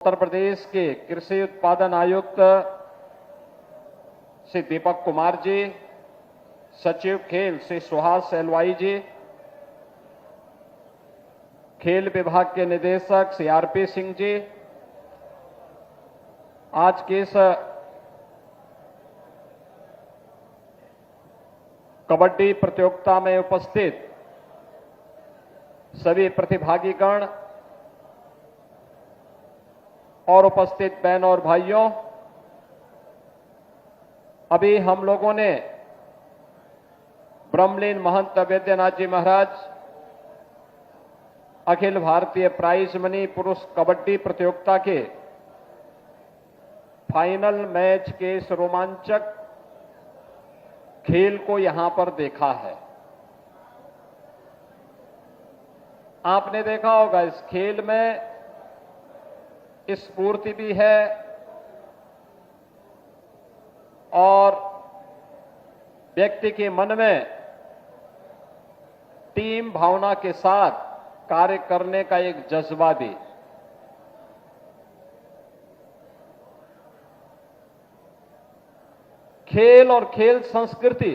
उत्तर प्रदेश के कृषि उत्पादन आयुक्त श्री दीपक कुमार जी, सचिव खेल श्री सुहास एलवाई जी, खेल विभाग के निदेशक श्री आरपी सिंह जी, आज के इस कबड्डी प्रतियोगिता में उपस्थित सभी प्रतिभागीगण और उपस्थित बहन और भाइयों, अभी हम लोगों ने ब्रह्मलीन महंत वैद्यनाथ जी महाराज अखिल भारतीय प्राइज मनी पुरुष कबड्डी प्रतियोगिता के फाइनल मैच के इस रोमांचक खेल को यहां पर देखा है। आपने देखा होगा इस खेल में स्फूर्ति भी है और व्यक्ति के मन में टीम भावना के साथ कार्य करने का एक जज्बा भी। खेल और खेल संस्कृति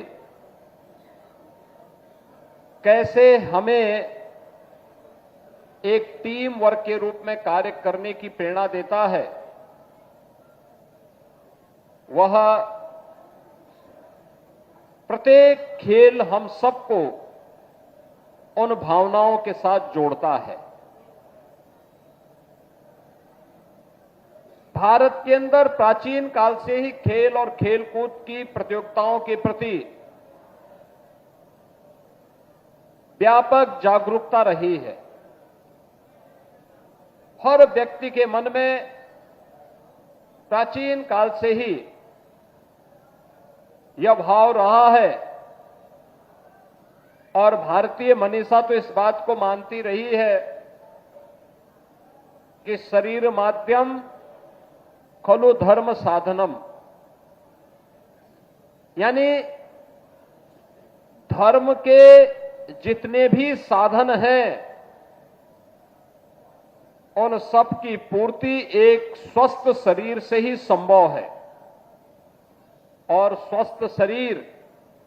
कैसे हमें एक टीम वर्क के रूप में कार्य करने की प्रेरणा देता है, वह प्रत्येक खेल हम सबको उन भावनाओं के साथ जोड़ता है। भारत के अंदर प्राचीन काल से ही खेल और खेलकूद की प्रतियोगिताओं के प्रति व्यापक जागरूकता रही है। हर व्यक्ति के मन में प्राचीन काल से ही यह भाव रहा है और भारतीय मनीषा तो इस बात को मानती रही है कि शरीर माध्यम खलु धर्म साधनम, यानी धर्म के जितने भी साधन हैं उन सब की पूर्ति एक स्वस्थ शरीर से ही संभव है और स्वस्थ शरीर,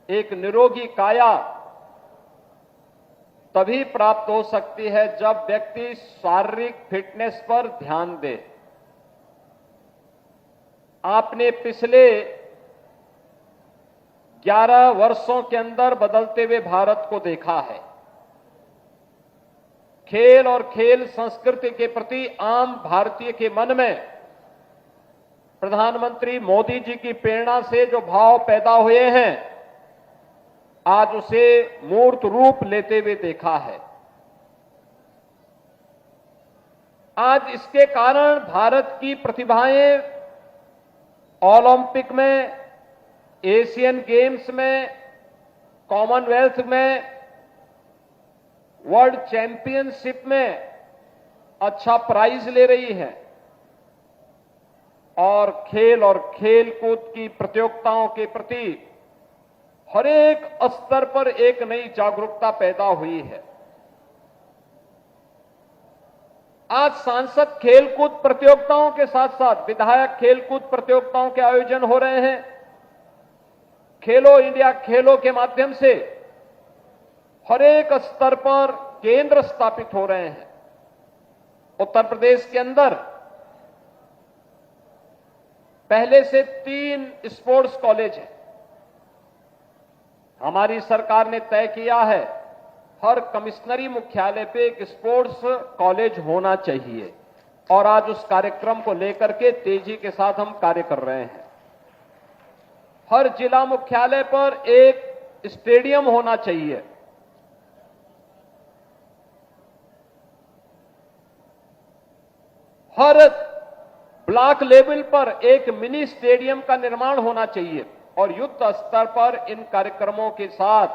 एक निरोगी काया तभी प्राप्त हो सकती है जब व्यक्ति शारीरिक फिटनेस पर ध्यान दे। आपने पिछले 11 वर्षों के अंदर बदलते हुए भारत को देखा है। खेल और खेल संस्कृति के प्रति आम भारतीय के मन में प्रधानमंत्री मोदी जी की प्रेरणा से जो भाव पैदा हुए हैं, आज उसे मूर्त रूप लेते हुए देखा है। आज इसके कारण भारत की प्रतिभाएं ओलंपिक में, एशियन गेम्स में, कॉमनवेल्थ में, वर्ल्ड चैंपियनशिप में अच्छा प्राइज ले रही है और खेल कूद की प्रतियोगिताओं के प्रति हर एक स्तर पर एक नई जागरूकता पैदा हुई है। आज सांसद खेलकूद प्रतियोगिताओं के साथ साथ विधायक खेलकूद प्रतियोगिताओं के आयोजन हो रहे हैं। खेलो इंडिया खेलों के माध्यम से हर एक स्तर पर केंद्र स्थापित हो रहे हैं। उत्तर प्रदेश के अंदर पहले से 3 स्पोर्ट्स कॉलेज हैं। हमारी सरकार ने तय किया है हर कमिश्नरी मुख्यालय पे एक स्पोर्ट्स कॉलेज होना चाहिए और आज उस कार्यक्रम को लेकर के तेजी के साथ हम कार्य कर रहे हैं। हर जिला मुख्यालय पर एक स्टेडियम होना चाहिए। हर ब्लॉक लेवल पर एक मिनी स्टेडियम का निर्माण होना चाहिए और युद्ध स्तर पर इन कार्यक्रमों के साथ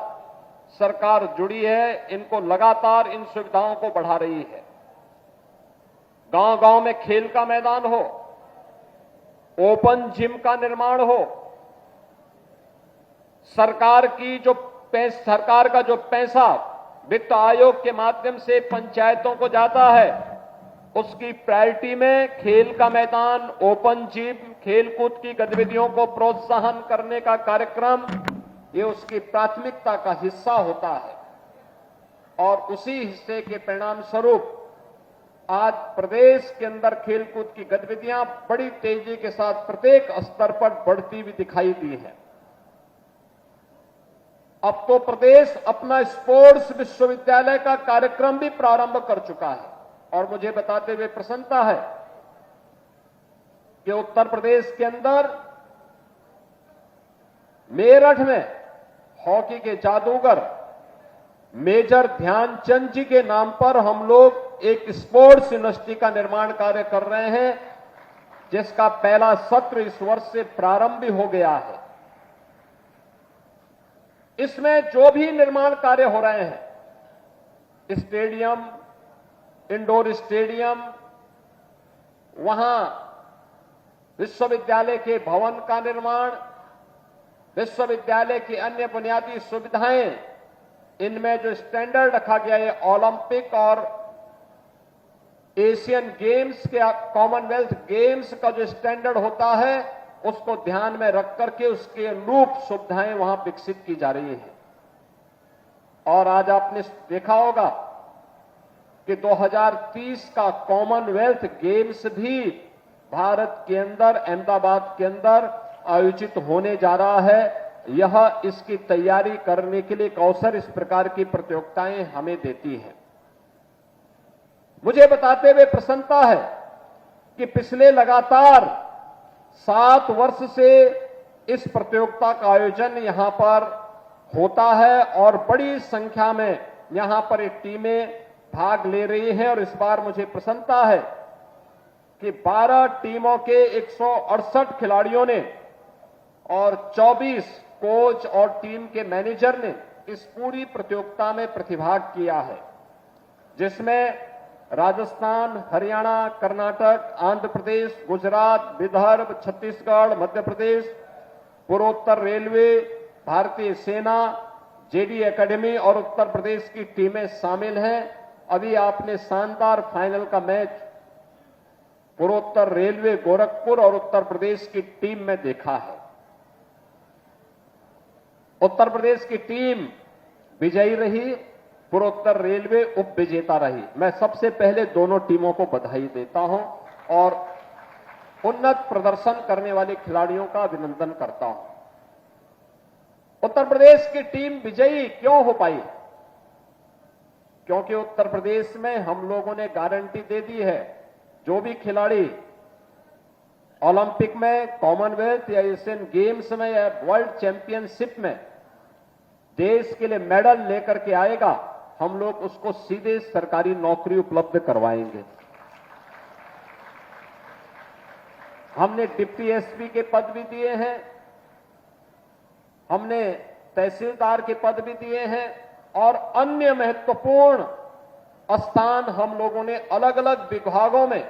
सरकार जुड़ी है। इनको लगातार इन सुविधाओं को बढ़ा रही है। गांव-गांव में खेल का मैदान हो, ओपन जिम का निर्माण हो, सरकार का जो पैसा वित्त आयोग के माध्यम से पंचायतों को जाता है उसकी प्रायोरिटी में खेल का मैदान, ओपन जिम, खेलकूद की गतिविधियों को प्रोत्साहन करने का कार्यक्रम, ये उसकी प्राथमिकता का हिस्सा होता है। और उसी हिस्से के परिणाम स्वरूप आज प्रदेश के अंदर खेलकूद की गतिविधियां बड़ी तेजी के साथ प्रत्येक स्तर पर बढ़ती हुई दिखाई दी है। अब तो प्रदेश अपना स्पोर्ट्स विश्वविद्यालय का कार्यक्रम भी प्रारंभ कर चुका है और मुझे बताते हुए प्रसन्नता है कि उत्तर प्रदेश के अंदर मेरठ में हॉकी के जादूगर मेजर ध्यानचंद जी के नाम पर हम लोग एक स्पोर्ट्स यूनिवर्सिटी का निर्माण कार्य कर रहे हैं, जिसका पहला सत्र इस वर्ष से प्रारंभ भी हो गया है। इसमें जो भी निर्माण कार्य हो रहे हैं, स्टेडियम, इंडोर स्टेडियम, वहां विश्वविद्यालय के भवन का निर्माण, विश्वविद्यालय की अन्य बुनियादी सुविधाएं, इनमें जो स्टैंडर्ड रखा गया है ओलंपिक और एशियन गेम्स के, कॉमनवेल्थ गेम्स का जो स्टैंडर्ड होता है, उसको ध्यान में रख करके उसके अनुरूप सुविधाएं वहां विकसित की जा रही हैं। और आज आपने देखा होगा कि 2030 का कॉमनवेल्थ गेम्स भी भारत के अंदर, अहमदाबाद के अंदर आयोजित होने जा रहा है। यह इसकी तैयारी करने के लिए एक अवसर इस प्रकार की प्रतियोगिताएं हमें देती हैं। मुझे बताते हुए प्रसन्नता है कि पिछले लगातार 7 वर्ष से इस प्रतियोगिता का आयोजन यहां पर होता है और बड़ी संख्या में यहां पर एक टीमें भाग ले रही हैं। और इस बार मुझे प्रसन्नता है कि 12 टीमों के 168 खिलाड़ियों ने और 24 कोच और टीम के मैनेजर ने इस पूरी प्रतियोगिता में प्रतिभाग किया है, जिसमें राजस्थान, हरियाणा, कर्नाटक, आंध्र प्रदेश, गुजरात, विदर्भ, छत्तीसगढ़, मध्य प्रदेश, पूर्वोत्तर रेलवे, भारतीय सेना, जेडी एकेडमी और उत्तर प्रदेश की टीमें शामिल हैं। अभी आपने शानदार फाइनल का मैच पूर्वोत्तर रेलवे गोरखपुर और उत्तर प्रदेश की टीम में देखा है। उत्तर प्रदेश की टीम विजयी रही, पूर्वोत्तर रेलवे उप विजेता रही। मैं सबसे पहले दोनों टीमों को बधाई देता हूं और उन्नत प्रदर्शन करने वाले खिलाड़ियों का अभिनंदन करता हूं। उत्तर प्रदेश की टीम विजयी क्यों हो पाई? क्योंकि उत्तर प्रदेश में हम लोगों ने गारंटी दे दी है, जो भी खिलाड़ी ओलंपिक में, कॉमनवेल्थ या एशियन गेम्स में या वर्ल्ड चैंपियनशिप में देश के लिए मेडल लेकर के आएगा, हम लोग उसको सीधे सरकारी नौकरी उपलब्ध करवाएंगे। हमने डिप्टी एसपी के पद भी दिए हैं, हमने तहसीलदार के पद भी दिए हैं और अन्य महत्वपूर्ण स्थान हम लोगों ने अलग अलग विभागों में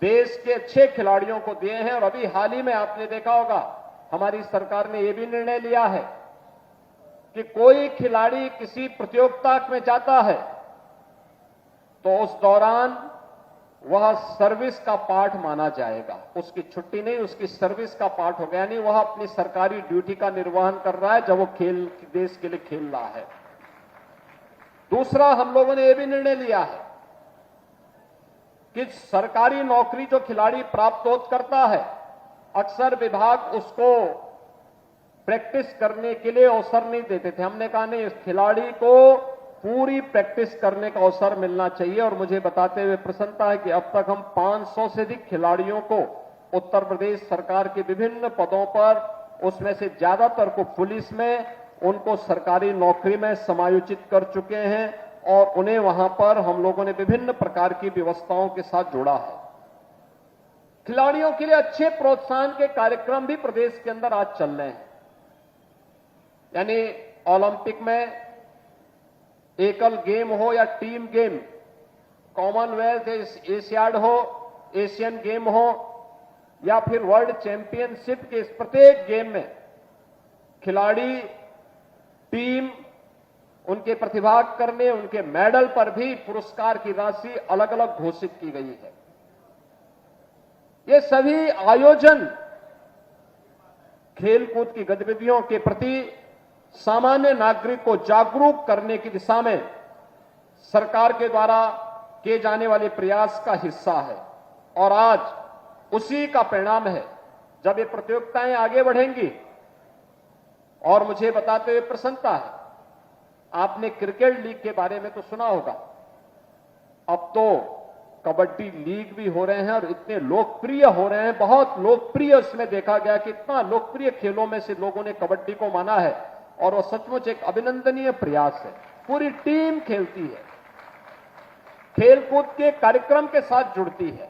देश के अच्छे खिलाड़ियों को दिए हैं। और अभी हाल ही में आपने देखा होगा, हमारी सरकार ने यह भी निर्णय लिया है कि कोई खिलाड़ी किसी प्रतियोगिता में जाता है तो उस दौरान वह सर्विस का पार्ट माना जाएगा। उसकी छुट्टी नहीं, उसकी सर्विस का पार्ट हो गया, यानी वह अपनी सरकारी ड्यूटी का निर्वहन कर रहा है जब वो देश के लिए खेल रहा है। दूसरा, हम लोगों ने यह भी निर्णय लिया है कि सरकारी नौकरी जो खिलाड़ी प्राप्त करता है, अक्सर विभाग उसको प्रैक्टिस करने के लिए अवसर नहीं देते थे। हमने कहा नहीं, इस खिलाड़ी को पूरी प्रैक्टिस करने का अवसर मिलना चाहिए। और मुझे बताते हुए प्रसन्नता है कि अब तक हम 500 से अधिक खिलाड़ियों को उत्तर प्रदेश सरकार के विभिन्न पदों पर, उसमें से ज्यादातर को पुलिस में, उनको सरकारी नौकरी में समायोजित कर चुके हैं और उन्हें वहां पर हम लोगों ने विभिन्न प्रकार की व्यवस्थाओं के साथ जोड़ा है। खिलाड़ियों के लिए अच्छे प्रोत्साहन के कार्यक्रम भी प्रदेश के अंदर आज चल रहे हैं। यानी ओलंपिक में एकल गेम हो या टीम गेम, कॉमनवेल्थ एशियाड हो, एशियन गेम हो या फिर वर्ल्ड चैंपियनशिप के इस प्रत्येक गेम में खिलाड़ी, टीम उनके प्रतिभा करने, उनके मेडल पर भी पुरस्कार की राशि अलग अलग घोषित की गई है। ये सभी आयोजन खेलकूद की गतिविधियों के प्रति सामान्य नागरिक को जागरूक करने की दिशा में सरकार के द्वारा किए जाने वाले प्रयास का हिस्सा है और आज उसी का परिणाम है जब ये प्रतियोगिताएं आगे बढ़ेंगी। और मुझे बताते हुए प्रसन्नता है, आपने क्रिकेट लीग के बारे में तो सुना होगा, अब तो कबड्डी लीग भी हो रहे हैं और इतने लोकप्रिय हो रहे हैं, बहुत लोकप्रिय। इसमें देखा गया कि इतना लोकप्रिय खेलों में से लोगों ने कबड्डी को माना है और वो सचमुच एक अभिनंदनीय प्रयास है। पूरी टीम खेलती है, खेलकूद के कार्यक्रम के साथ जुड़ती है,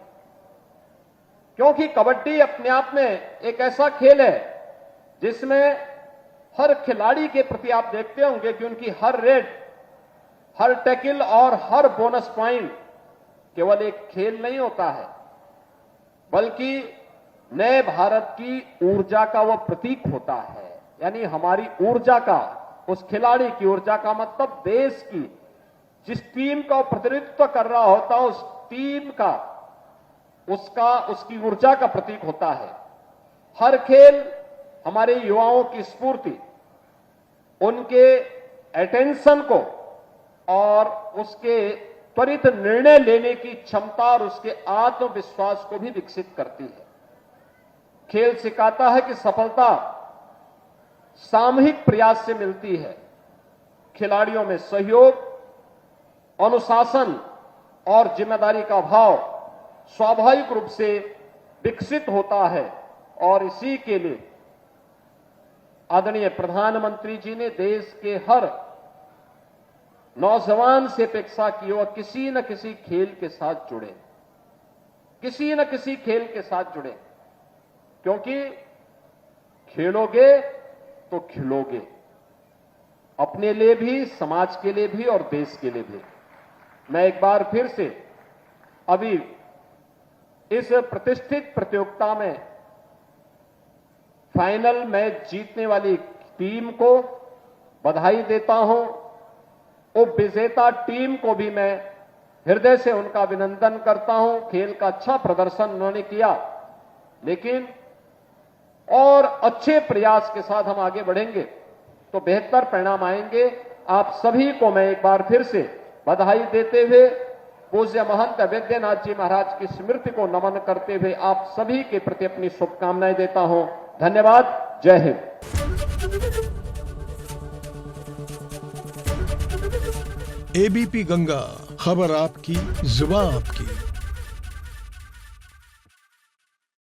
क्योंकि कबड्डी अपने आप में एक ऐसा खेल है जिसमें हर खिलाड़ी के प्रति आप देखते होंगे कि उनकी हर रेड, हर टैकल और हर बोनस पॉइंट केवल एक खेल नहीं होता है, बल्कि नए भारत की ऊर्जा का वह प्रतीक होता है। यानी हमारी ऊर्जा का, उस खिलाड़ी की ऊर्जा का मतलब देश की जिस टीम का वो प्रतिनिधित्व कर रहा होता है, उस टीम का, उसकी ऊर्जा का प्रतीक होता है। हर खेल हमारे युवाओं की स्फूर्ति, उनके अटेंशन को और उसके त्वरित निर्णय लेने की क्षमता और उसके आत्मविश्वास को भी विकसित करती है। खेल सिखाता है कि सफलता सामूहिक प्रयास से मिलती है। खिलाड़ियों में सहयोग, अनुशासन और जिम्मेदारी का भाव स्वाभाविक रूप से विकसित होता है और इसी के लिए आदरणीय प्रधानमंत्री जी ने देश के हर नौजवान से अपेक्षा की वह किसी न किसी खेल के साथ जुड़े, किसी न किसी खेल के साथ जुड़े, क्योंकि खेलोगे तो खिलोगे, अपने लिए भी, समाज के लिए भी और देश के लिए भी। मैं एक बार फिर से अभी इस प्रतिष्ठित प्रतियोगिता में फाइनल मैच जीतने वाली टीम को बधाई देता हूं। उप विजेता टीम को भी मैं हृदय से उनका अभिनंदन करता हूं। खेल का अच्छा प्रदर्शन उन्होंने किया, लेकिन और अच्छे प्रयास के साथ हम आगे बढ़ेंगे तो बेहतर परिणाम आएंगे। आप सभी को मैं एक बार फिर से बधाई देते हुए पूज्य महंत वैद्यनाथ जी महाराज की स्मृति को नमन करते हुए आप सभी के प्रति अपनी शुभकामनाएं देता हूं। धन्यवाद। जय हिंद। एबीपी गंगा, खबर आपकी, जुबान आपकी।